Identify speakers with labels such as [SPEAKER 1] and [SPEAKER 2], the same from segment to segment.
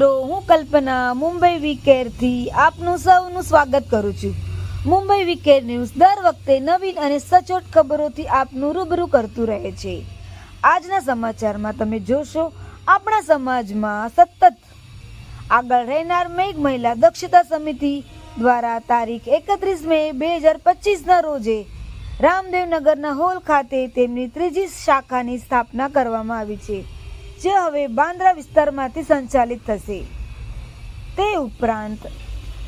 [SPEAKER 1] મિત્રો, હું કલ્પના મુંબઈ વીકેરથી આપનું સૌનું સ્વાગત કરું છું. મુંબઈ વીકેર ન્યૂઝ દર વખતે નવીન અને સચોટ ખબરોથી આપનું રૂબરૂ કરતું રહે છે. આજના સમાચારમાં તમે જોશો, આપણા સમાજમાં સતત આગળ રહેનાર મેઘ મહિલા દક્ષતા સમિતિ દ્વારા તારીખ 31 મે 2025ના રોજે રામદેવનગરના હોલ ખાતે તેમની ત્રીજી શાખાની સ્થાપના કરવામાં આવી છે, જે હવે બાંદ્રા વિસ્તારમાંથી સંચાલિત થશે. તે ઉપરાંત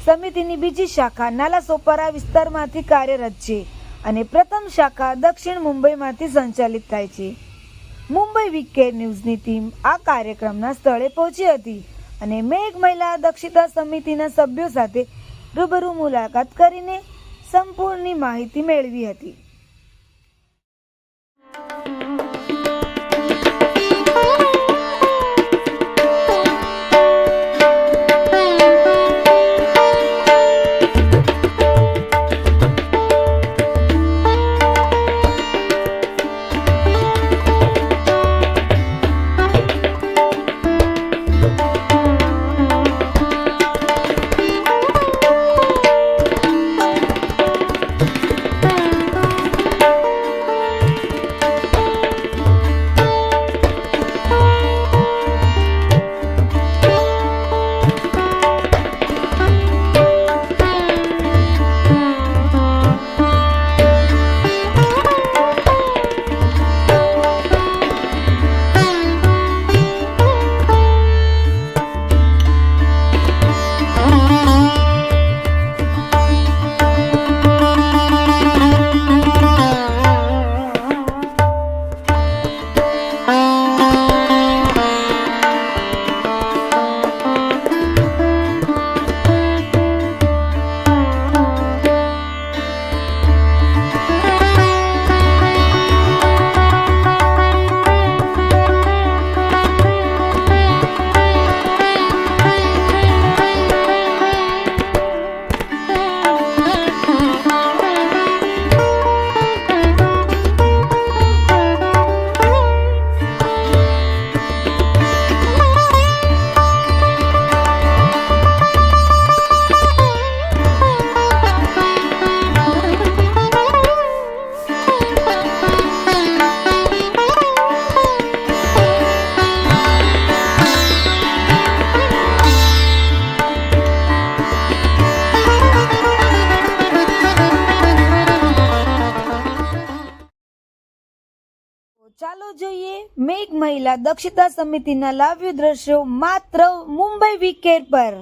[SPEAKER 1] સમિતિની બીજી શાખા નાલાસોપારા વિસ્તારમાંથી કાર્યરત છે અને પ્રથમ શાખા દક્ષિણ મુંબઈમાંથી સંચાલિત થાય છે. મુંબઈ વીકેર ન્યૂઝની ટીમ આ કાર્યક્રમના સ્થળે પહોંચી હતી અને મેઘ મહિલા દક્ષતા સમિતિના સભ્યો સાથે રૂબરૂ મુલાકાત કરીને સંપૂર્ણ માહિતી મેળવી હતી. ચાલો જોઈએ મેઘ મહિલા દક્ષતા સમિતિના લાવ્ય દ્રશ્યો માત્ર મુંબઈ વીકેર પર.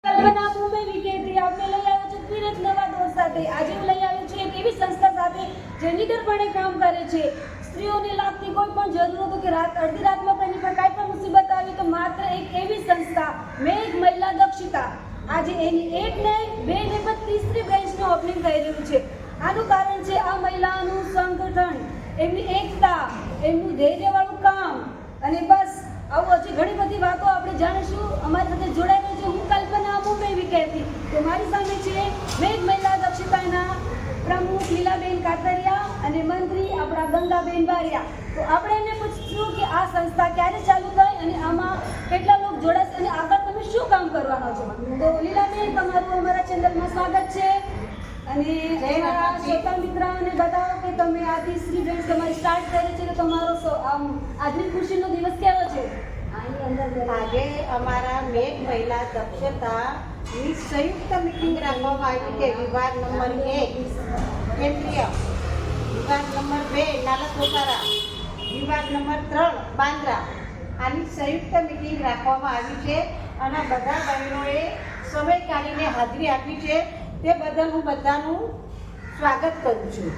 [SPEAKER 1] કલ્પના મુંબઈ વીકેરથી આપણે લઈ આવ્યો છું ફરી એક નવા દોર સાથે. આજે હું લઈ આવ્યો છું એક એવી સંસ્થા સાથે જે નિડરપણે કામ કરે છે. સ્ત્રીઓને લાગતી કોઈ પણ જરૂરતો કે અડધી રાતમાં પણ એની પર કાંઈ પણ મુસીબત આવી તો માત્ર એક એવી સંસ્થા મેઘ મહિલા દક્ષતા આજે એની 1 ને 2 ને 30મી બ્રાન્ચનું ઓપનિંગ થઈ રહ્યું છે. આનું કારણ છે આ મહિલાઓનું સંગઠન, એમની એકતા, એમનું ધૈર્યવાળું કામ અને બસ આવું હજી ઘણી બધી વાતો આપણે જાણીશું. અમારી સાથે જોડાયેલો છે હું કલ્પના મુંબઈ વીકેરથી. તો મારી સામે છે મેઘ મહિલા દક્ષતાના પ્રમુખ લીલાબેન કાતરિયા અને મંત્રી આપણા ગંગાબેન બારિયા. તો આપણે એમને પૂછશું કે આ સંસ્થા ક્યારે ચાલુ થઈ અને આમાં કેટલા લોકો જોડાશે અને આગળ તમે શું કામ કરવાનો છો. તો લીલાબેન, તમારું અમારા ચેનલમાં સ્વાગત છે અને અમારા શ્રોતા મિત્રોને બતાવો કે તમે આ ત્રીજી બ્રાન્ચ તમારી સ્ટાર્ટ કરી છે, તો તમારો આજની ખુશીનો દિવસ કેવો છે?
[SPEAKER 2] આજે અમારા મેઘ મહિલા દક્ષતાની સંયુક્ત મીટિંગ રાખવામાં આવી છે. વિભાગ નંબર 1 કેન્દ્રીય, વિભાગ નંબર 2 નાલાસોપારા, વિભાગ નંબર 3 બાંદ્રા. આની સંયુક્ત મીટિંગ રાખવામાં આવી છે અને બધા બહેનોએ સમય કાઢીને હાજરી આપી છે. તે બદલ હું બધાનું સ્વાગત કરું છું.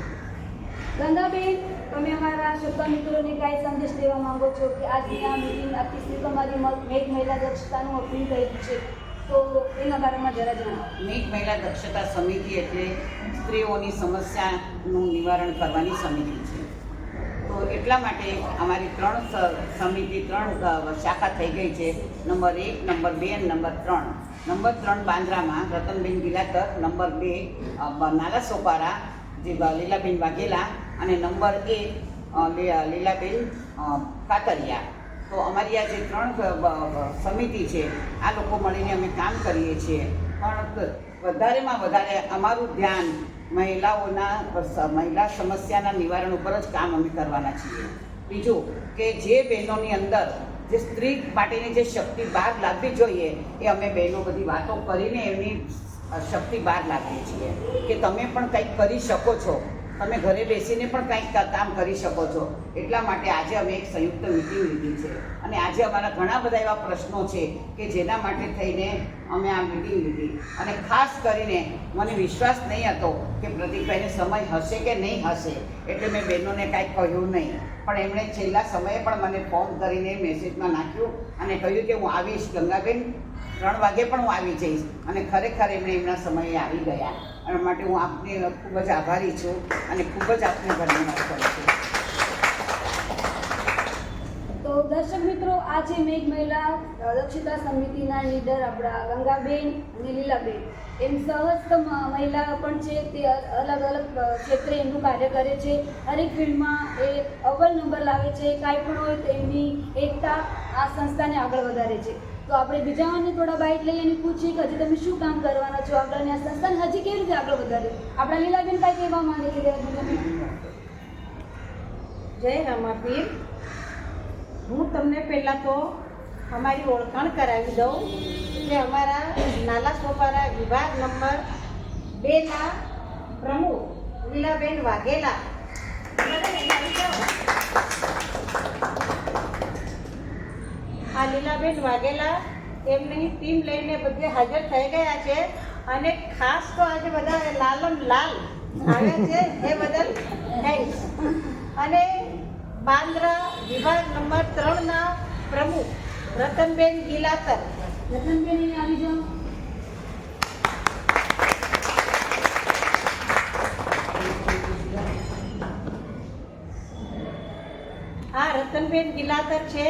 [SPEAKER 1] ગંગાબેન, તમે અમારા શ્રોતા મિત્રોને કાંઈ સંદેશ દેવા માંગો છો કે આજની આ મીટિંગ આખી તમારી મેઘ મહિલા દક્ષતાનું ઓપનિંગ કર્યું છે, તો એના બારેમાં જરા જણાવો.
[SPEAKER 3] મેઘ મહિલા દક્ષતા સમિતિ એટલે સ્ત્રીઓની સમસ્યાનું નિવારણ કરવાની સમિતિ છે. તો એટલા માટે અમારી 3 સમિતિ 3 શાખા થઈ ગઈ છે. નંબર 1, નંબર 2 અને number 3. Number 3 બાંદ્રામાં Ratanben ગિલાતર, number 2 Nalasopara જે લીલાબેન વાઘેલા અને નંબર 1 લીલાબેન કાતરિયા. તો તો અમારી આ જે 3 સમિતિ છે આ લોકો મળીને અમે કામ કરીએ છીએ, પણ વધારેમાં વધારે અમારું ધ્યાન મહિલા સમસ્યાના નિવારણ ઉપર જ કામ અમે કરવાના છીએ. બીજું કે જે બહેનોની અંદર જે સ્ત્રી માટેની જે શક્તિ બહાર લાવવી જોઈએ એ અમે બહેનો બધી વાતો કરીને એમની શક્તિ બહાર લાવીએ છીએ કે તમે પણ કંઈક કરી શકો છો, તમે ઘરે બેસીને પણ કંઈક કામ કરી શકો છો. એટલા માટે આજે અમે એક સંયુક્ત મિટિંગ લીધી છે અને આજે અમારા ઘણા બધા એવા પ્રશ્નો છે કે જેના માટે થઈને અમે આ મિટિંગ લીધી. અને ખાસ કરીને મને વિશ્વાસ નહીં હતો કે પ્રદીપભાઈને સમય હશે કે નહીં હશે, એટલે મેં બહેનોને કાંઈ કહ્યું નહીં, પણ એમણે છેલ્લા સમયે પણ મને ફોન કરીને મેસેજમાં નાખ્યું અને કહ્યું કે હું આવીશ ગંગાબેન, 3 વાગે પણ હું આવી જઈશ. અને ખરેખર એમણે એમના સમયે આવી ગયા. અને માટે હું આપને ખૂબ જ આભારી છું અને ખૂબ જ આપને ધન્યવાદ કરું છું.
[SPEAKER 1] તો દર્શક મિત્રો, આજે મેઘ મહિલા દક્ષતા સમિતિના લીડર આપણા ગંગાબેન અને લીલાબેન એમ સહસ્ત મહિલા પણ છે, તે અલગ અલગ ક્ષેત્રે એમનું કાર્ય કરે છે. હરેક ફિલ્ડમાં એ અવ્વલ નંબર લાવે છે. કાંઈ પણ હોય તો એમની એકતા આ સંસ્થાને આગળ વધારે છે. તો આપણે બીજાઓને થોડા બાઇટ લઈ અને પૂછીએ કે હજી તમે શું કામ કરવાના છો આગળ, અને આ સંસ્થાને હજી કેવી રીતે આગળ વધારે. આપણા લીલાબેન કાંઈ કહેવા માંગે છે?
[SPEAKER 2] જય રમાપીર. હું તમને પહેલાં તો અમારી ઓળખાણ કરાવી દઉં કે અમારા નાલા સોપારા વિભાગ નંબર 2ના પ્રમુખ લીલાબેન વાઘેલા. આ લીલાબેન વાઘેલા એમની ટીમ લઈને બધે હાજર થઈ ગયા છે અને ખાસ તો આજે બધા લાલમ લાલ આવ્યા છે એ બદલ થેન્ક્સ. અને બાંદ્રા વિભાગ નંબર 3ના પ્રમુખ રતનબેન ગિલાતર.
[SPEAKER 1] રતનબેન આવી જાઓ.
[SPEAKER 2] આ રતનબેન ગિલાતર છે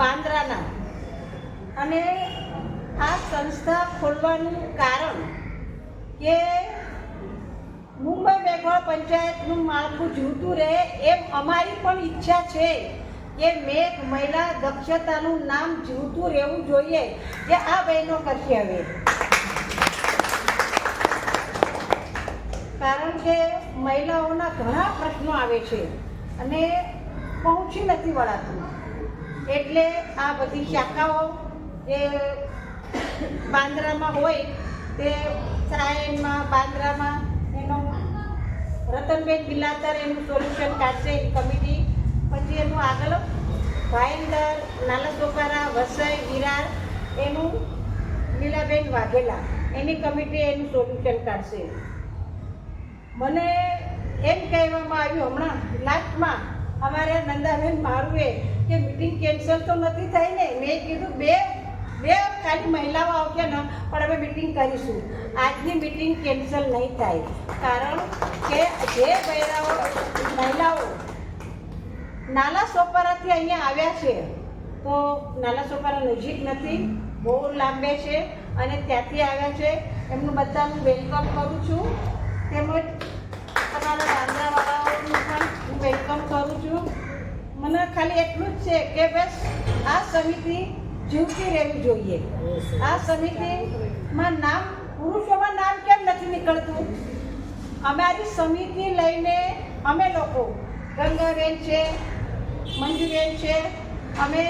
[SPEAKER 2] બાંદ્રાના. અને આ સંસ્થા ખોલવાનું કારણ કે મુંબઈ બેંગલોર પંચાયતનું માળખું જીવતું રહે એમ અમારી પણ ઈચ્છા છે કે મેઘ મહિલા દક્ષતાનું નામ જીવતું રહેવું જોઈએ, જે આ બહેનો કરશે હવે. કારણ કે મહિલાઓના ઘણા પ્રશ્નો આવે છે અને પહોંચી નથી વળાતું, એટલે આ બધી શાખાઓ જે બાંદ્રામાં હોય તે સાયનમાં બાંદ્રામાં એનો રતનબેન ગિલાતર એનું સોલ્યુશન કાઢશે એની કમિટી. પછી એનું આગળ ભાઈન્દર, નાલાસોપારા, વસઈ, વિરાર એનું લીલાબેન વાઘેલા એની કમિટી એનું સોલ્યુશન કાઢશે. મને એમ કહેવામાં આવ્યું હમણાં લાસ્ટમાં અમારે નંદાબેન મારુએ કે મિટિંગ કેન્સલ તો નથી થઈ ને. મેં કીધું બે ખાલી મહિલાઓ આવશે ને પણ અમે મિટિંગ કરીશું. આજની મિટિંગ કેન્સલ નહીં થાય, કારણ કે જે મહિલાઓ નાલા સોપારાથી અહીંયા આવ્યા છે, તો નાલા સોપારા નજીક નથી, બહુ લાંબે છે અને ત્યાંથી આવ્યા છે, એમનું બધાનું વેલકમ કરું છું. તેમજ તમારા બાંદ્રાવાળાઓનું પણ હું વેલકમ કરું છું. મને ખાલી એટલું જ છે કે બસ આ સમિતિ જીવતી રહેવી જોઈએ. આ સમિતિમાં નામ, પુરુષોમાં નામ કેમ નથી નીકળતું? અમારી સમિતિ લઈને અમે લોકો, ગંગાબેન છે, મંજુબેન છે, અમે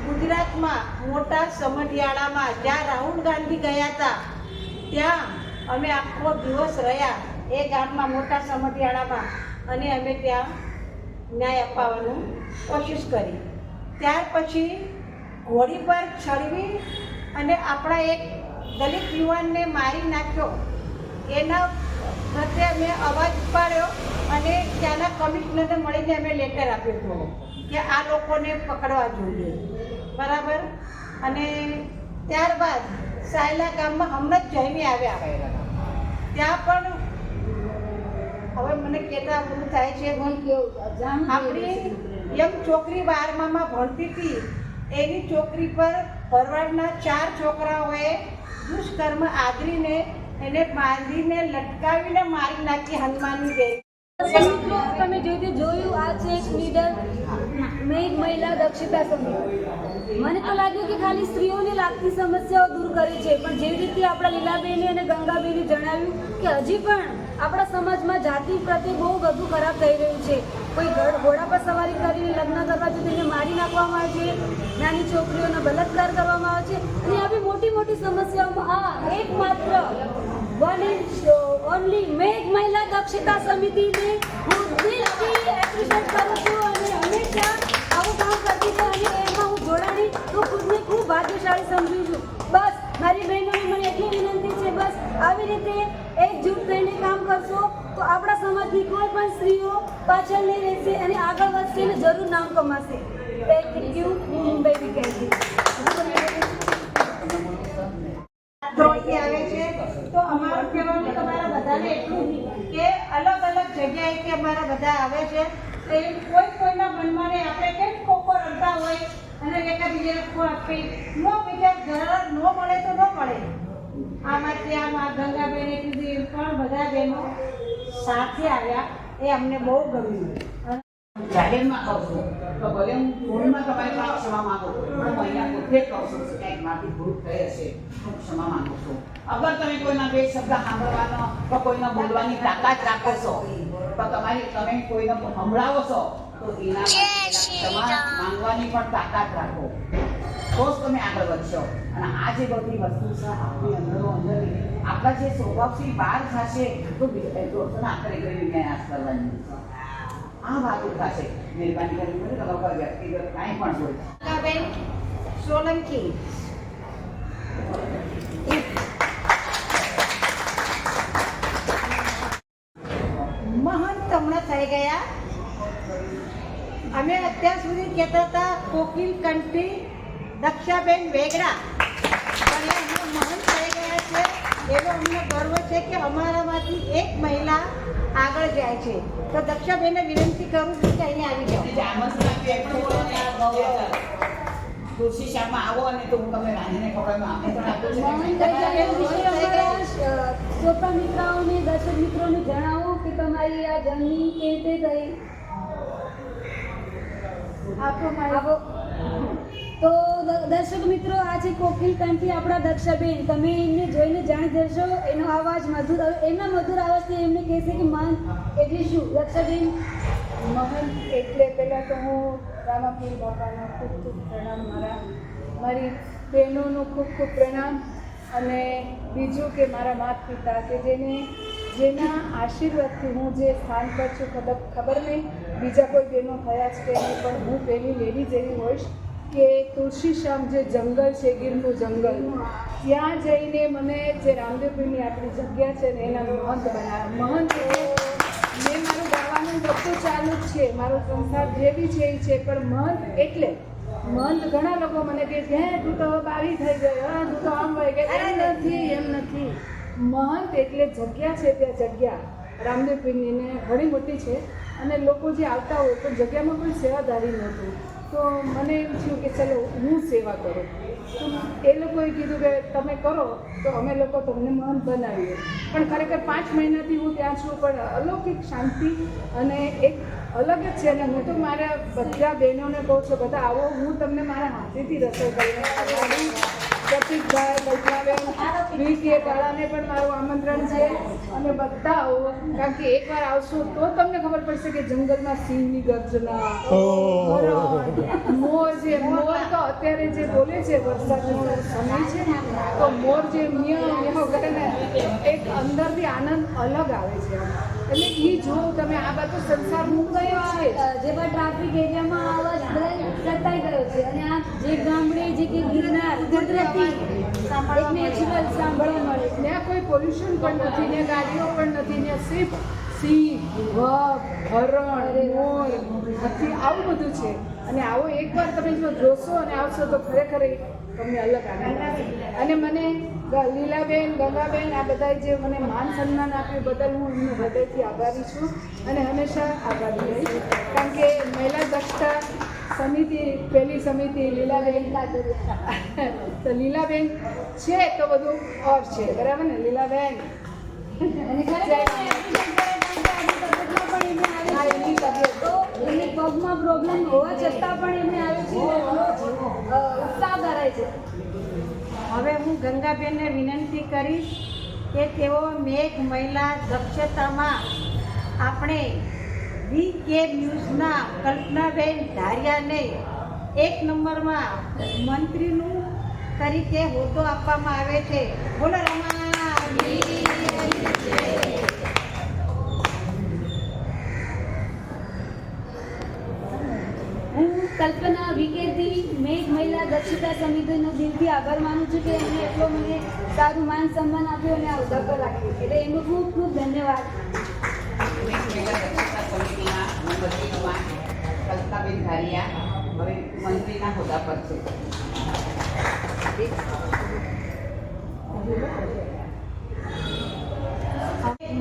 [SPEAKER 2] ગુજરાતમાં મોટા સમઢિયાળામાં જ્યાં રાહુલ ગાંધી ગયા હતા ત્યાં અમે આખો દિવસ રહ્યા એ ગામમાં મોટા સમઢિયાળામાં, અને અમે ત્યાં ન્યાય અપાવવાનું કોશિશ કરી. ત્યાર પછી ઘોડી પર ચડવી અને આપણા એક દલિત યુવાનને મારી નાખ્યો, એના પ્રત્યે અમે અવાજ ઉપાડ્યો અને ત્યાંના કમિશનરને મળીને અમે લેટર આપ્યો હતો કે આ લોકોને પકડવા જોઈએ, બરાબર. અને ત્યારબાદ સાયલા ગામમાં હમણાં જ જઈને આવ્યા, ત્યાં પણ હવે મને કહેતા પૂરું થાય છે. આપણી એમ છોકરી 12માં ભણતી હતી, એની છોકરી પર ભરવાડના 4 છોકરાઓએ દુષ્કર્મ આદરીને એને બાંધીને લટકાવીને મારી નાખી હનુમાનની દેવી.
[SPEAKER 1] મિત્રો તમે જોયું આ છે એક લીડર મહિલા દક્ષતા સમિતિ. મને તો લાગ્યું કે ખાલી સ્ત્રીઓને લાગતી સમસ્યાઓ દૂર કરે છે, પણ જેવી રીતે આપણા લીલાબેને અને ગંગાબેને જણાવ્યું કે હજી પણ આપણા સમાજમાં જાતિ પ્રત્યે બહુ બધું ખરાબ થઈ રહ્યું છે. કોઈ ઘોડા પર સવારી કરીને લગ્ન કરવાથી તેને મારી નાખવામાં આવે છે, નાની છોકરીઓનો બલાત્કાર કરવામાં આવે છે, અને આવી મોટી મોટી સમસ્યાઓમાં આ એકમાત્ર ઓનલી મેઘ મહિલા દક્ષતા સમિતિને હું દિલથી એપ્રિશિએટ કરું છું અને હંમેશા આવું કામ કરતી છે અને એમાં હું જોડાણી તો ખુદને ખૂબ ભાગ્યશાળી સમજું છું. બસ મારી બહેનોને મને એટલી વિનંતી છે, બસ આવી રીતે એકજૂટ થઈને કામ કરશો તો આપણા સમાજની કોઈ પણ સ્ત્રીઓ પાછળ નહીં રહેશે અને આગળ વધશે અને જરૂર નામ કમાશે. Thank you. મુંબઈ વીકેન્ડથી
[SPEAKER 2] આવે છે તો અમારું કહેવાનું તમારા બધાને એટલું કે અલગ અલગ જગ્યાએથી અમારા બધા આવે છે તો એ કોઈના મનમાં ને આપણે કેમ કોકો રડતા હોય અને એકાબીજાને ફોન આપી નો બીજા જરૂર ન મળે તો ન મળે. આમાંથી આમાં ગંગાબેને કીધું પણ બધા બહેનો સાથે આવ્યા એ અમને બહુ ગમ્યું.
[SPEAKER 3] જાહેરમાં કહું છું તો ભલે હું ફોનમાં તમારી પાસે ક્ષમા માંગુ પણ હું અહીંયા પોતે કહું છું કે કંઈક મારી ભૂલ થઈ હશે હું ક્ષમા માંગુ છું. અગર તમે કોઈના બે શબ્દ સાંભળવાનો કે કોઈને બોલવાની તાકાત રાખો છો તો તમે કોઈને સંભળાવો છો તો એના ક્ષમા માંગવાની પણ તાકાત રાખો તો જ તમે આગળ વધશો. અને આ જે બધી વસ્તુ છે આપણી અંદરો અંદર આપણા જે સ્વભાવથી બહાર થશે તો આપણે કઈ ન્યાસ કરવાની આ વાત થશે. મહેરબાની કરીને મને તમારા પર વ્યક્તિગત કાંઈ પણ હોય.
[SPEAKER 2] બેન સોલંકી મહંત હમણાં થઈ ગયા. અમે અત્યાર સુધી કહેતા હતા કોકિલ કંઠી દક્ષાબેન વેગડા, પણ એ હમણાં મહંત થઈ ગયા છે. એવો અમને ગર્વ છે કે અમારામાંથી એક મહિલા આગળ જાય છે. તો દક્ષાબેનને વિનંતી કરું છું કે અહીંયા આવી જાઓ.
[SPEAKER 3] તુલસી શાળામાં આવો અને તો હું તમને રાંધીને ખવડાવવાનું આમંત્રણ આપું છું.
[SPEAKER 1] શ્રોતા મિત્રોને દર્શક મિત્રોને જણાવો કે તમારી આ જર્ની કેવી રીતે થઈ. તો દર્શક મિત્રો આ છે કોકિલ કંઠી આપણા દક્ષાબેન. તમે એમને જોઈને જાણી જશો. એનો અવાજ મધુર, એમના મધુર અવાજથી એમને કહેશે કે મહંત એટલે શું. દક્ષાબેન
[SPEAKER 4] મહંત એટલે પહેલાં તો હું રામાપીર બાપાનો ખૂબ ખૂબ પ્રણામ, મારી બહેનોનો ખૂબ ખૂબ પ્રણામ, અને બીજું કે મારા માતા પિતા કે જેના આશીર્વાદથી હું જે સ્થાન પર છું. ખબર નહીં બીજા કોઈ બહેનો થયા છે કે નહીં, પણ હું પહેલી લેડી જેવી હોઈશ કે તુલસીશ્યામ જે જંગલ છે, ગીરનું જંગલ, ત્યાં જઈને મને જે રામદેવપીરની આપણી જગ્યા છે ને એના મહંત બનાવ્યા. મહંત મેં મારું ગાવાનું બધું ચાલુ જ છે, મારો સંસાર જે બી છે એ છે, પણ મહંત એટલે મહંત ઘણા લોકો મને કહે છે હે તું તો બાવી થઈ ગઈ, હા તું તો આમ વહી ગઈ. એમ નથી. મહંત એટલે જગ્યા છે, ત્યાં જગ્યા રામદેવપીરની ઘણી મોટી છે અને લોકો જે આવતા હોય પણ જગ્યામાં કોઈ સેવાદારી નહોતું. તો મને એમ થયું કે ચલો હું સેવા કરું. તો એ લોકોએ કીધું કે તમે કરો તો અમે લોકો તમને મહંત બનાવીએ. પણ ખરેખર 5 મહિનાથી હું ત્યાં છું, પણ અલૌકિક શાંતિ અને એક અલગ જ છે. અને હું તો મારા બધા બહેનોને કહું છું બધા આવો, હું તમને મારા હાથેથી રસોઈ કરીને ખવડાવું. પ્રતિકભાઈ, કલ્પનાબેન, વીકે કાળાને પણ મારું આમંત્રણ છે અને બધા આવો, કારણ કે એકવાર આવશો તો તમને ખબર પડશે કે જંગલમાં સિંહની ગર્જના, મોર તો અત્યારે જે બોલે છે વરસાદનો સમય છે ને, તો મોર જે મ્યાઉ કરે ને એક અંદરથી આનંદ અલગ આવે છે. એટલે એ જો તમે આ બધો સંસાર મુકાયો છે,
[SPEAKER 1] જેમાં ટ્રાફિક એરિયામાં અવાજ સતાઈ ગયો છે અને આ જે ગામડે જે કે ગિરનાર કુદરતી એક નેચરલ સાંભળવા મળે.
[SPEAKER 4] ત્યાં કોઈ પોલ્યુશન પણ નથી, ત્યાં ગાડીઓ પણ નથી, ત્યાં સિર્ફ સિંહ, વાઘ, હરણ, મોર, હાથી આવું બધું છે. અને આવો એકવાર તમે જો જોશો અને આવશો તો ખરેખર તમને અલગ આનંદ આવે. અને મને લીલાબેન, ગંગાબેન આ બધા જે મને માન સન્માન આપ્યું બદલ હું એમનો હૃદયથી આભારી છું અને હંમેશા આભારી રહીશ. કારણ કે મહિલા દક્ષતા સમિતિ, પહેલી સમિતિ લીલાબેન, તો લીલાબેન છે તો બધું ઓર છે, બરાબર ને લીલાબેન?
[SPEAKER 1] અને ખરેખર એમને આવે છે તો એમની પગમાં પ્રોબ્લેમ હોવા છતાં પણ એમને આવે છે ઉત્સાહ ધરાય છે.
[SPEAKER 2] હવે હું ગંગાબેનને વિનંતી કરીશ કે તેઓ મેઘ મહિલા દક્ષતામાં આપણે VK ન્યૂઝના કલ્પનાબેન ધારિયાને 1 નંબરમાં મંત્રીનું તરીકે હોદ્દો આપવામાં આવે છે. બોલો રમાની જય.
[SPEAKER 1] હું કલ્પના વિકેથી મેઘ મહિલા દક્ષતા સમિતિનો દિલથી આભાર માનું છું કે એમને એટલો મને સારું માન સન્માન આપ્યો અને આ હોદ્દા પર રાખ્યું એટલે એમનો ખૂબ ખૂબ ધન્યવાદ.
[SPEAKER 3] મહિલા દક્ષતા સમિતિના મંત્રીમાં કલ્પનાબેન ધારિયા હવે મંત્રીના હોદ્દા પર છે.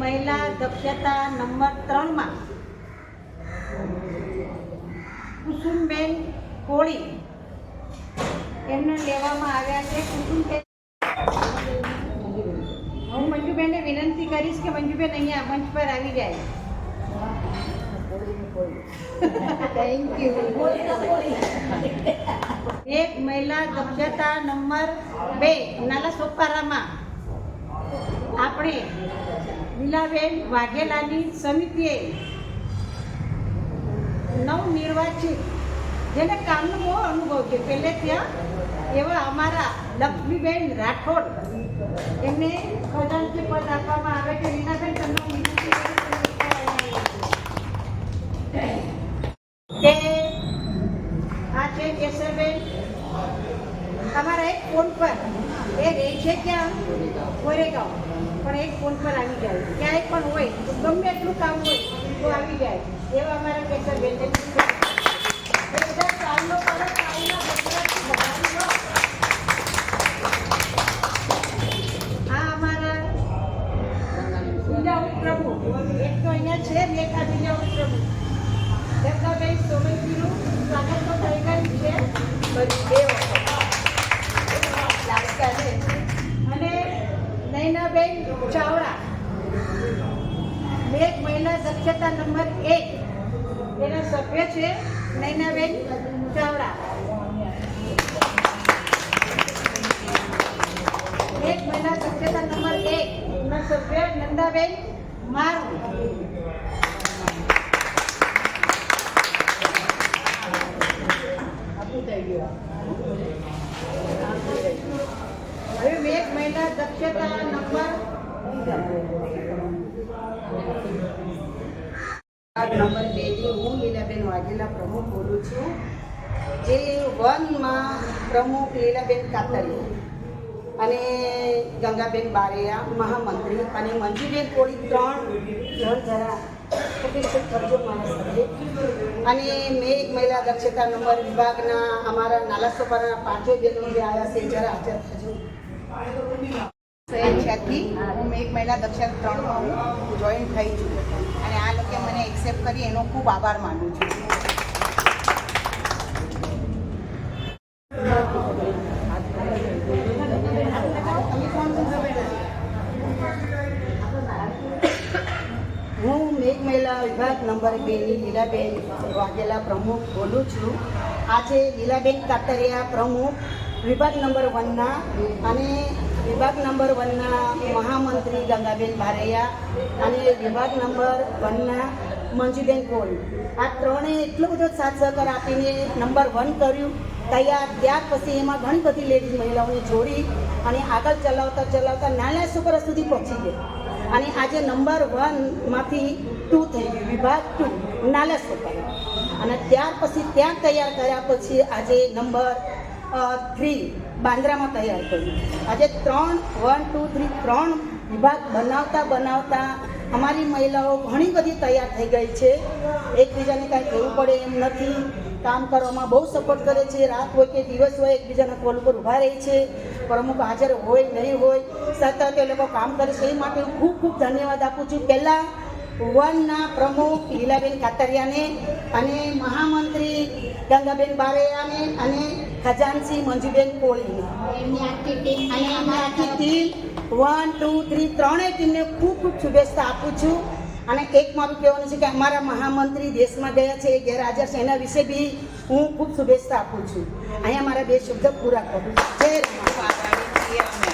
[SPEAKER 2] મહિલા દક્ષતા નંબર 3માં કુસુમબેન કોળી એમને લેવામાં આવ્યા છે. કુસુમબેન, હું મંજુબેનને વિનંતી કરીશ કે મંજુબેન અહીંયા મંચ પર આવી જાય. Thank you. એક મહિલા દક્ષતા નંબર 2 નાલા સોપારામાં આપણે લીલાબેન વાઘેલાની સમિતિએ નવનિર્વાચિત જેને કામનો બહુ અનુભવ છે પહેલે ત્યાં એવા અમારા લક્ષ્મીબેન રાઠોડ એમને ખજાનચી પદ આપવામાં આવે છે. લીલાબેન તમને હું વિનંતી કરું કે આ છે કેશવબેન તમારા એક ફોન પર એ રહે છે ક્યાં ગોરેગાંવ પણ એક ફોન પર આવી જાય ક્યાંય પણ હોય તો ગમે એટલું કામ હોય તો આવી જાય એવા અમારા કેશવબેન બધા ચાલનો કરો આ અમારા બીજા ઉપપ્રમુખ એક તો અહીંયા છે ને એક આ બીજા ઉપપ્રમુખ ગંગાબેન સોલંકીનું સ્વાગત તો થઈ ગયું છે બધી 2 વખત અને નૈનાબેન ચાવડા મેઘ મહિલા દક્ષતા નંબર 1 એના સભ્ય છે નૈનાબેન ચાવડા. મેઘ મહિલા દક્ષતા નંબર 1 ના સભ્ય નંદાબેન મારું. હવે મેઘ મહિલા દક્ષતા નંબર
[SPEAKER 5] નંબર 2 ની હું લીલાબેન વાઘેલા પ્રમુખ બોલું છું. જે 1 માં પ્રમુખ લીલાબેન કાતરિયા અને ગંગાબેન બારૈયા મહામંત્રી અને મંજુબેન કોળી 3 જરા ખર્ચો માણસ છે. અને મેઘ મહિલા દક્ષતા નંબર વિભાગના અમારા નાલા સોપારાના 5 બહેનો જે આવ્યા છે જરા હાજર થજો.
[SPEAKER 6] સ્વેચ્છાથી હું મેઘ મહિલા દક્ષતા 3માં હું જોઈન થઈ છું અને આ લોકોએ મને એક્સેપ્ટ કરી એનો ખૂબ આભાર માનું છું.
[SPEAKER 5] હું મેઘ મહિલા વિભાગ નંબર 2 ની લીલાબેન વાઘેલા પ્રમુખ બોલું છું. આજે લીલાબેન કાતરિયા પ્રમુખ વિભાગ નંબર 1ના અને વિભાગ નંબર 1ના મહામંત્રી ગંગાબેન બારૈયા અને વિભાગ નંબર 1ના મંજુબેન કોલ આ ત્રણેય એટલો બધો સાથ સહકાર આપીને નંબર 1 કર્યું તૈયાર. ત્યાર પછી એમાં ઘણી બધી લેડીઝ મહિલાઓને જોડી અને આગળ ચલાવતા નાના સુપર સુધી પહોંચી ગઈ અને આજે નંબર 1 માંથી 2 થઈ ગયું વિભાગ 2 નાલા સુપર અને ત્યાર પછી ત્યાં તૈયાર કર્યા પછી આજે નંબર 3 બાંદ્રામાં તૈયાર કર્યું. આજે 1 2 3 વિભાગ બનાવતા અમારી મહિલાઓ ઘણી બધી તૈયાર થઈ ગઈ છે. એકબીજાને કાંઈ કહેવું પડે એમ નથી. કામ કરવામાં બહુ સપોર્ટ કરે છે. રાત હોય કે દિવસ હોય એકબીજાના કોલ ઉપર ઊભા રહે છે. પ્રમુખ હાજર હોય નહીં હોય સતત એ લોકો કામ કરે છે. એ માટે હું ખૂબ ખૂબ ધન્યવાદ આપું છું. પહેલાં 1ના પ્રમુખ લીલાબેન કાતરિયાને અને મહામંત્રી ગંગાબેન બારૈયાને અને ખજાનચી મંજુબેન કોળીને અને અમારી ટીમ 1 2 3 ત્રણેય ટીમને ખૂબ ખૂબ શુભેચ્છા આપું છું. અને એક મારું કહેવાનું છે કે અમારા મહામંત્રી દેશમાં ગયા છે એ ગેરહાજર છે એના વિશે બી હું ખૂબ શુભેચ્છા આપું છું. અહીંયા મારા 2 શબ્દ પૂરા કરું છું. જય
[SPEAKER 3] ખૂબ આભારી છીએ અમે.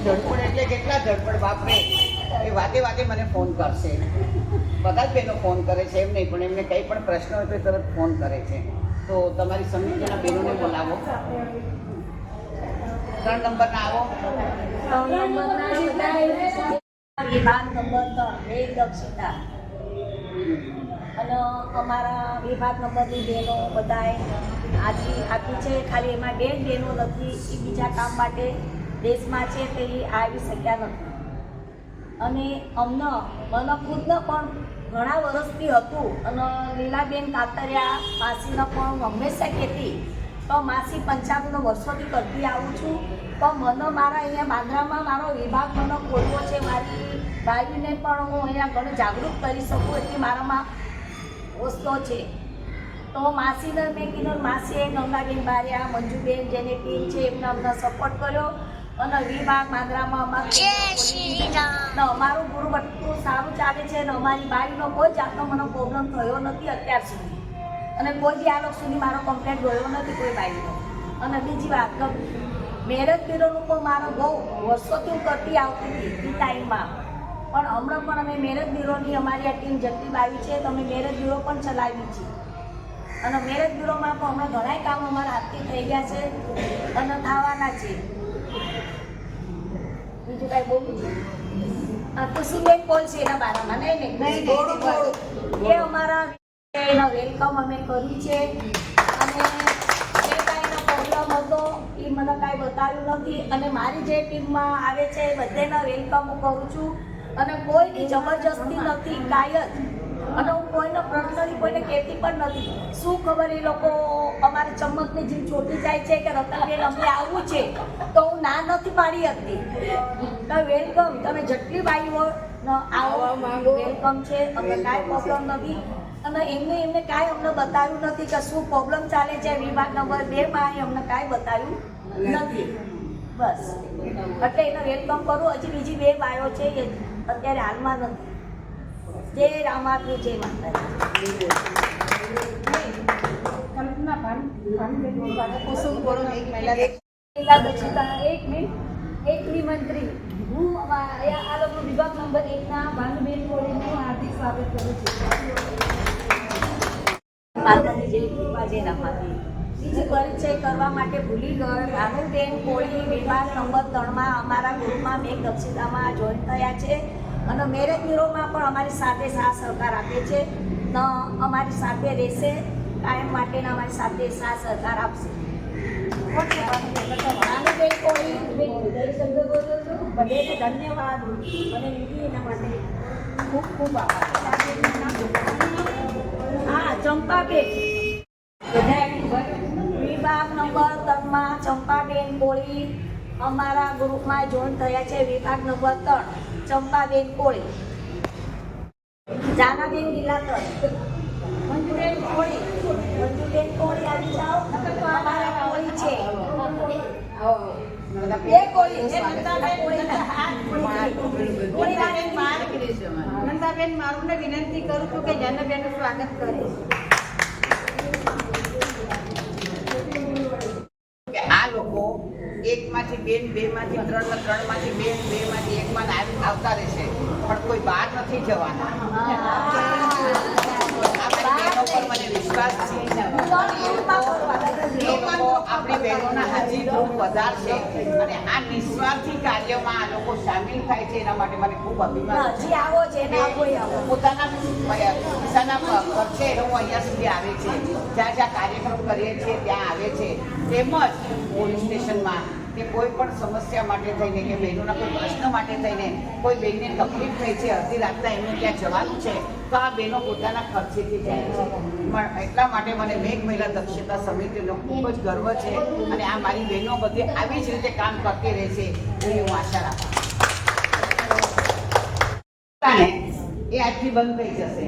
[SPEAKER 3] ધડપડ એટલે કેટલા ધડપડ બાપરે, એ વાતે વાતે મને ફોન કરશે. બધા જ બહેનો ફોન કરે છે એમ નહીં, પણ એમને કંઈ પણ પ્રશ્ન હોય તો તરત ફોન કરે છે. તો તમારી સમિતિના બહેનોને બોલાવો. 3 નંબરના આવો.
[SPEAKER 1] વિભાગ નંબર 3 એક દક્ષિતા અને અમારા વિભાગ નંબરની બહેનો બધાએ હાજરી આપી છે. ખાલી એમાં 2 બહેનો નથી, એ બીજા કામ માટે દેશમાં છે તે આવી શક્યા નથી. અને મને ખુદને પણ ઘણા વર્ષથી હતું અને લીલાબેન કાતરિયા માસીને પણ હંમેશા કહેતી તો માસી પંચાયતનો વર્ષોથી કરતી આવું છું. તો મને મારા અહીંયા બાંદ્રામાં મારો વિભાગ મને ખોલવો છે. મારી ભાઈને પણ હું અહીંયા ઘણું જાગૃત કરી શકું એટલી મારામાં વસ્તુઓ છે. તો માસીને મેં કીધું, માસીએ ગંગાબેન બારિયા, મંજુબેન જેની ટીમ છે એમને અમને સપોર્ટ કર્યો અને વિભાગ બાંદ્રામાં અમારું ગુરુ બધું સારું ચાલે છે અને અમારી બાઈનો કોઈ જાતનો મને પ્રોબ્લેમ થયો નથી અત્યાર સુધી. અને કોઈ બી આ લોકો સુધી મારો કમ્પ્લેન્ટ ગયો નથી કોઈ બાઈનો. અને બીજી વાત મેરેજ બ્યુરોનું પણ મારો બહુ વર્ષોથી હું કરતી આવતી હતી એ ટાઈમમાં. પણ હમણાં પણ અમે મેરેજ બ્યુરોની અમારી આ ટીમ જગદીપ આવી છે તો અમે મેરેજ બ્યુરો પણ ચલાવી છે. અને મેરેજ બ્યુરોમાં પણ હમણાં ઘણા કામ અમારા હાથથી થઈ ગયા છે અને થવાના છે. બીજું કાંઈ બોલું છે? કુસુમબેન કોલ છે એના બારામાં નહીં થોડું એ અમારા એનો વેલકમ અમે કર્યું છે. અને જે કાંઈ એનો પ્રોબ્લેમ હતો એ મને કાંઈ બતાવ્યું નથી. અને મારી જે ટીમમાં આવે છે એ બધાના વેલકમ હું કરું છું. અને કોઈની જબરજસ્તી નથી કાંઈ જ. અને હું કોઈનો પર્સનલી કોઈને કહેતી પણ નથી. શું ખબર એ લોકો અમારી ચમકની જીવ છોટી જાય છે કે રતનબેન અમને આવવું છે તો હું ના નથી પાડી હતી. તો વેલકમ, તમે જેટલી બાઈ હોય આવો, વેલકમ છે. અમને કાંઈ પ્રોબ્લેમ નથી. અને એમને કાંઈ અમને બતાવ્યું નથી કે શું પ્રોબ્લેમ ચાલે છે વિભાગ નંબર 2 માં અમને કાંઈ બતાવ્યું નથી. બસ એટલે એને વેલકમ કરું. હજી બીજી 2 બાયો છે એ અત્યારે હાલમાં નથી. જય રામાપી, જય માતાજી.
[SPEAKER 4] કલ્પના
[SPEAKER 6] કુસુમ બોલો. એક મહિલા
[SPEAKER 1] એકલી મંત્રી હું આ લોકો વિભાગ નંબર 1 ના ભાનુબેન કોળીનું હાર્દિક સ્વાગત કરું છું. માતાજી જય કૃપા, જય રામાપી. બીજી પરિચય કરવા માટે ભૂલી ગયો. ભાનુબેન કોળી વિભાગ નંબર 3 માં અમારા ગ્રુપમાં મેઘ દક્ષિતામાં જોઈન થયા છે. અને મેરેજ બ્યુરોમાં પણ અમારી સાથે સાથ સહકાર આપે છે. અમારી સાથે રહેશે કાયમ માટેના, અમારી સાથે સાથ સહકાર આપશે. ભાનુબેન કોળી બધાને ધન્યવાદ. મને લીધી એના માટે ખૂબ ખૂબ આભાર. હા, ચંપાબેન વિભાગ નંબર 3 માં ચંપાબેન કોળી અમારા ગ્રુપમાં જોઈન થયા છે. વિભાગ નંબર 3 ચંપાબેન કોળી, જાનાબેન ગિલાકર, મંજુબેન કોળી આવી જાઓ. અમારા કોળી છે એ કોળી છે.
[SPEAKER 2] નંદાબેન મારું વિનંતી કરું છું કે જનબેનનું સ્વાગત કરે.
[SPEAKER 3] આ લોકો 1 માંથી 2, 2 માંથી 3, 3 માંથી 2, 2 માંથી 1 માં આવતા રહેશે, પણ કોઈ બહાર નથી જવાના. આપણી બહેનો પર મને વિશ્વાસ છે. એ લોકો આપણી બહેનોના હાજરી ખૂબ વધારશે અને આ નિસ્વાર્થી કાર્યમાં આ લોકો સામેલ થાય છે. એના માટે મને ખૂબ અભિમાન છે. પોતાના પૈસાના ખર્ચે હું અહીંયા સુધી આવે છે. જ્યાં જ્યાં કાર્યક્રમ કરીએ છીએ ત્યાં આવે છે. તેમજ પોલીસ સ્ટેશનમાં કે કોઈ પણ સમસ્યા માટે થઈને કે બહેનોના કોઈ પ્રશ્ન માટે થઈને કોઈ બહેનને તકલીફ થઈ છે અડધી રાતના એમને ત્યાં જવાનું છે તો આ બહેનો પોતાના ખર્ચેથી જાય છે. પણ એટલા માટે મને મેઘ મહિલા દક્ષતા સમિતિનો ખૂબ જ ગર્વ છે અને આ મારી બહેનો બધી આવી જ રીતે કામ કરતી રહેશે એવી હું આશા રાખું. એ આજથી બંધ થઈ જશે.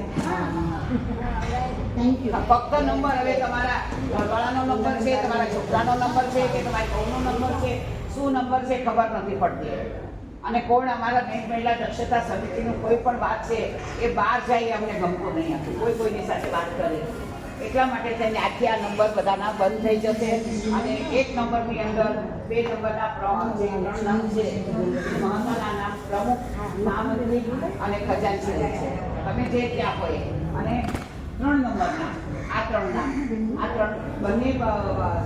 [SPEAKER 2] Thank you.
[SPEAKER 3] ફક્ત નંબર હવે તમારા ઘરવાળાનો નંબર છે, તમારા છોકરાનો નંબર છે કે તમારી બહુનો નંબર છે, શું નંબર છે ખબર નથી પડતી. અને કોણ અમારા મેઘ મહિલા દક્ષતા સમિતિનું કોઈ પણ વાત છે એ બહાર જાય અમને ગમતું નહીં હતું, કોઈ કોઈની સાથે વાત કરે. એટલા માટે થઈને આજથી આ નંબર બધાના બંધ થઈ જશે અને એક નંબરની અંદર 2 નંબરના પ્રમુખ છે, 3 નામ છે, મહત્વના નામ પ્રમુખ, મહામંત્રી અને ખજાનચી છે. તમે જે ત્યાં હોય અને 3 નંબરના આ 3 નામ, આ 3 બંને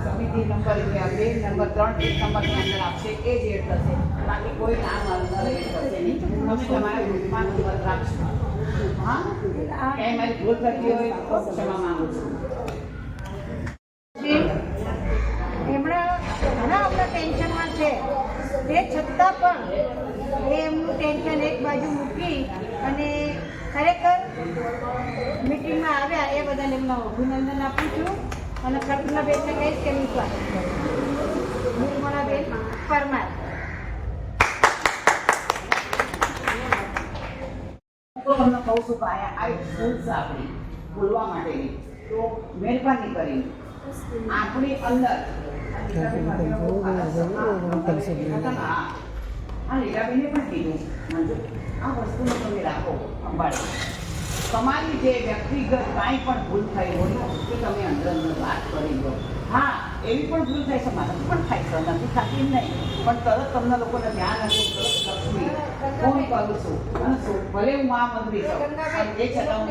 [SPEAKER 3] સમિતિ નંબર 2 નંબર 3 એક નંબરની અંદર આપશે એ જ એડ થશે. બાકી કોઈ નામ અંદર એડ થશે નહીં. તમે તમારા ગ્રુપમાં નંબર રાખશો. હા, ક્યાંય મારી ભૂલ થતી હોય તો ક્ષમા માંગુ છું.
[SPEAKER 2] એમણે ઘણા આપણા ટેન્શનમાં છે તે છતાં પણ એ એમનું ટેન્શન એક બાજુ મૂકી અને ખરેખર મિટિંગમાં આવ્યા એ બદલ એમનો અભિનંદન આપું છું અને કલ્પનાબેનને કહીશ કે એમનું સ્વાગત નિર્મળાબેન પરમાર.
[SPEAKER 3] તો તમને કહું છું કે આ એક ભૂલ છે આપણી બોલવા માટેની, તો મહેરબાની કરીને આપણી અંદર આ લીલાબેને પણ કીધું આ વસ્તુને તમે રાખો સંભાળી. તમારી જે વ્યક્તિગત કાંઈ પણ ભૂલ થઈ હોય કે તમે અંદર અંદર વાત કરી દો. હા, એવી પણ ભૂલ થાય છે, મારાથી પણ થાય છે, નથી થતી નહીં, પણ તરત તમને લોકોને ધ્યાન હતું લક્ષ્મી ફોન કરું છું અને ભલે હું મહામંત્રી છું એ છતાં હું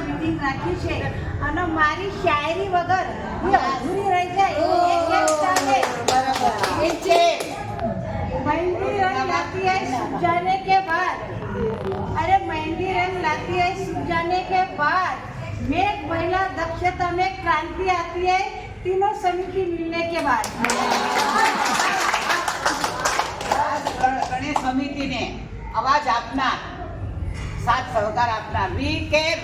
[SPEAKER 2] મીટિંગ રાખી છે અને મારી શાયરી વગર એ અધૂરી રહી જાય એક સાથે મહેંદી રંગ लाती है सुजाने के बाद, अरे मेहंदी रंग लाती है सुजाने के बाद, मेघ महिला दक्षता में क्रांति आती है तीनों समिति मिलने के बाद.
[SPEAKER 3] ગણેશ સમિતિને અવાજ આપનાર, સાથ સહકાર આપનાર વી કેર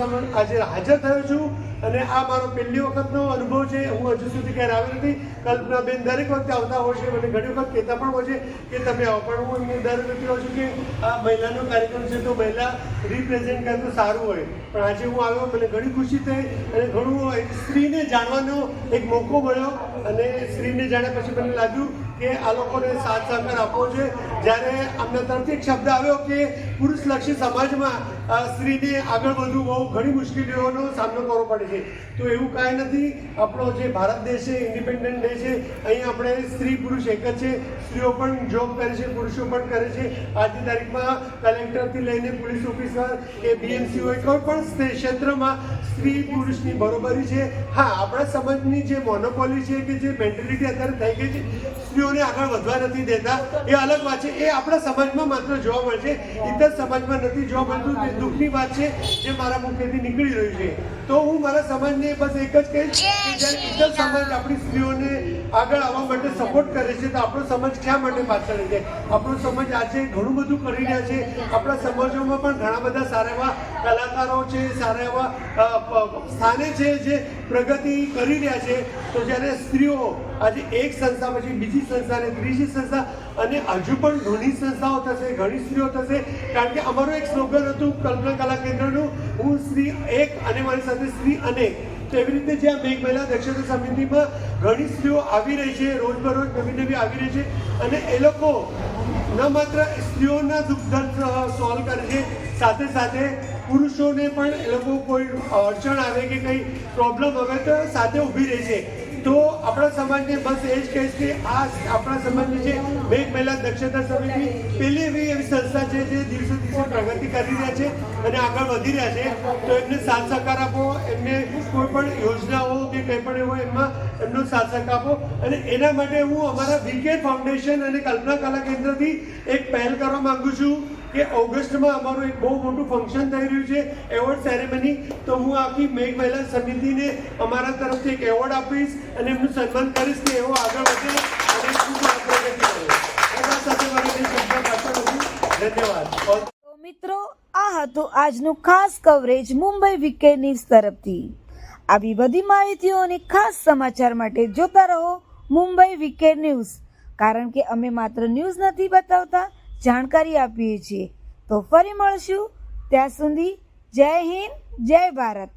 [SPEAKER 7] આજે હાજર થયો છું અને આ મારો પહેલી વખતનો અનુભવ છે. હું હજુ સુધી ક્યારે આવ્યો નથી. કલ્પનાબેન દરેક વખતે આવતા હોય છે, મને ઘણી વખત કહેતા પણ હોય છે કે તમે આવો, પણ હું એમને દર વખતે કહું છું કે આ મહિલાનો કાર્યક્રમ છે તો મહિલા રિપ્રેઝેન્ટ કરે તો સારું હોય. પણ આજે હું આવ્યો, મને ઘણી ખુશી થઈ અને ઘણું સ્ત્રીને જાણવાનો એક મોકો મળ્યો અને સ્ત્રીને જાણ્યા પછી મને લાગ્યું કે આ લોકોને સાથ સહકાર આપવો છે. જ્યારે આમના તરફથી એક શબ્દ આવ્યો કે પુરુષલક્ષી સમાજમાં સ્ત્રીને આગળ વધવું બહુ ઘણી મુશ્કેલીઓનો સામનો કરવો પડે છે, તો એવું કાંઈ નથી. આપણો જે ભારત દેશ છે, ઇન્ડિપેન્ડન્ટ ડે છે, અહીં આપણે સ્ત્રી પુરુષ એક જ છે. સ્ત્રીઓ પણ જોબ કરે છે, પુરુષો પણ કરે છે. આજની તારીખમાં કલેક્ટરથી લઈને પોલીસ ઓફિસર કે બીએમસી હોય કોઈ પણ ક્ષેત્રમાં સ્ત્રી પુરુષની બરોબરી છે. હા, આપણા સમાજની જે મોનોપોલી છે કે જે મેન્ટેલિટી અત્યારે થઈ ગઈ છે, સ્ત્રીઓને આગળ વધવા નથી દેતા, એ અલગ વાત છે. એ આપણા સમાજમાં માત્ર જોવા મળે છે, ઇતર સમાજમાં નથી જોવા મળતું. તે દુઃખની વાત છે જે મારા મુખેથી નીકળી રહ્યું છે. તો હું મારા સમાજને બસ એક જ કહીશ કે જ્યારે ઇતર સમાજ આપણી સ્ત્રીઓને આગળ આવવા માટે સપોર્ટ કરે છે તો આપણો સમાજ શા માટે પાછળ છે? આપણો સમાજ આજે ઘણું બધું કરી રહ્યા છે. આપણા સમાજોમાં પણ ઘણા બધા સારા એવા કલાકારો છે, સારા એવા સ્થાને છે જે પ્રગતિ કરી રહ્યા છે. તો જ્યારે સ્ત્રીઓ આજે એક સંસ્થા પછી બીજી સંસ્થા અને ત્રીજી સંસ્થા અને હજુ પણ ઘણી સંસ્થાઓ થશે, ઘણી સ્ત્રીઓ થશે, કારણ કે અમારું એક સ્લોગન હતું કલ્પના કલા કેન્દ્રનું, હું સ્ત્રી એક અને મારી સાથે સ્ત્રી અનેક. તો એવી રીતે જે આ મેઘ મહિલા દક્ષતા સમિતિમાં ઘણી સ્ત્રીઓ આવી રહી છે, રોજબરોજ નવી નવી આવી રહી છે અને એ લોકો ન માત્ર સ્ત્રીઓના દુઃખ દર્દ સોલ્વ કરે છે, સાથે સાથે પુરુષોને પણ એ લોકો કોઈ અડચણ આવે કે કંઈ પ્રોબ્લેમ આવે તો સાથે ઊભી રહે છે. તો આપણા સમાજને બસ એ જ કહીશ કે આ આપણા સમાજની જે મેઘ મહિલા દક્ષતા સમિતિ પહેલી એવી સંસ્થા છે જે દિવસે દિવસે પ્રગતિ કરી રહ્યા છે અને આગળ વધી રહ્યા છે. તો એમને સાથ સહકાર આપો, એમને કોઈ પણ યોજનાઓ કે કંઈ પણ એવો એમાં એમનો સાથ સહકાર આપો. અને એના માટે હું અમારા વીકેર ફાઉન્ડેશન અને કલ્પના કલા કેન્દ્રથી એક પહેલ કરવા માંગુ છું કે ઓગસ્ટમાં અમારું એક બહુ મોટું ફંક્શન થઈ રહ્યું છે, એવોર્ડ સેરેમની. તો હું આખી મેઘ મહિલા સમિતિને અમારા તરફથી એક એવોર્ડ આપીશ અને એમનું સન્માન કરીશ કે એવો આગળ વધે અને ખૂબ પ્રગતિ કરે. એના સાથે મારી શબ્દ પાછળ હતું. ધન્યવાદ.
[SPEAKER 8] તો મિત્રો, આ હતું આજનું ખાસ કવરેજ મુંબઈ વીકેન્ડ ન્યૂઝ તરફથી. આવી બધી માહિતીઓ અને ખાસ સમાચાર માટે જોતા રહો મુંબઈ વીકેન્ડ ન્યૂઝ, કારણ કે અમે માત્ર ન્યૂઝ નથી બતાવતા, જાણકારી આપીએ છીએ. તો ફરી મળશું, ત્યાં સુધી જય હિન્દ, જય ભારત.